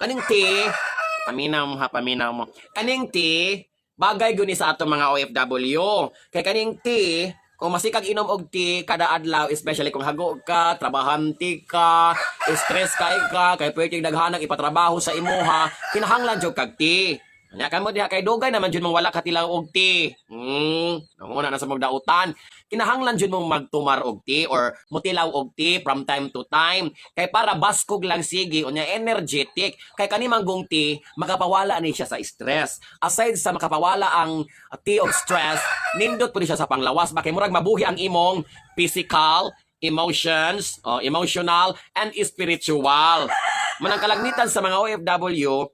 Kaning ti, paminaw mo ha, paminaw mo. Kaning ti, bagay guni sa ato mga OFW. Kay kaning ti, kung masikag inom og ti kada adlaw, especially kung hago ka, trabahante ka, stress kay pwedeng daghanang ipatrabaho sa imuha, kinahanglan jud kag ti. Nya kamo diha kay dugay naman jud mong wala katilaw og ti. Nanguna na sa magdautan. Kinahanglan jud mong magtumar og ti or mutilaw og ti from time to time. Kay para baskog lang sige unya energetic. Kay kani manggong ti makapawala ni siya sa stress. Aside sa makapawala ang ti og stress, nindot pud siya sa panglawas. Bakay murag mabuhi ang imong physical, emotions, emotional, and spiritual. Manang kalagmitan sa mga OFW,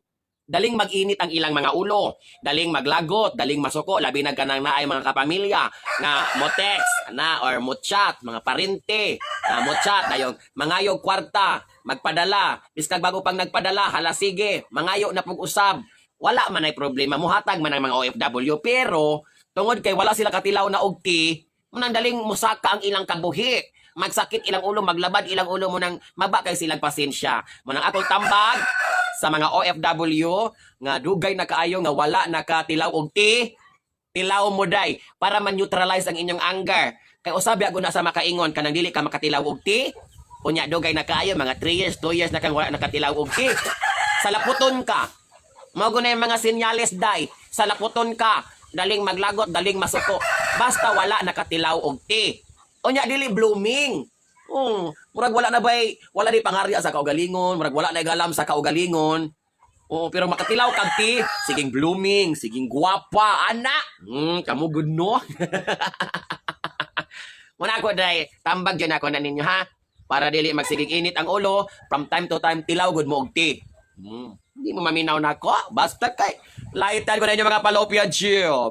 daling mag-init ang ilang mga ulo, daling maglagot, daling masuko, labi na kanang naay mga kapamilya nga mo-text na or mo-chat, mga parente, mo-chat dayon mangayog kwarta, magpadala, biskag bago pang nagpadala, hala sige, mangayo na pug usab. Wala man ay problema, muhatag man ang mga OFW, pero tungod kay wala sila katilaw na og ti, manang daling musaka ang ilang kabuhi. Magsakit ilang ulo, maglabad ilang ulo mo nang maba kay silang pasensya. Munang atong tambag sa mga OFW nga dugay na kaayo nga wala nakatilaw og ti, tilaw mo day para man-neutralize ang inyong anger. Kay usabi ako na sa makaingon kanang dili ka makatilaw og ti, unya dugay na kaayo mga 3 years, 2 years na kang wala nakatilaw og ti. Salaputon ka. Mao guna yung mga senyales day. Salaputon ka, daling maglagot, daling masuko. Basta wala nakatilaw og ti. Unya dili blooming. Murag wala na bay, wala di pangarya sa kaugalingon, murag wala na galam sa kaugalingon. Pero makatilaw kag ti, siging blooming, siging guwapa, ana. Kamu good no? Muna ako day, tambag dyan ako na ninyo ha. Para dili magsigig init ang ulo, from time to time tilaw good mo og ti. Hindi mo maminaw na ako, basta kay lightan ko na inyo mga palopia chill.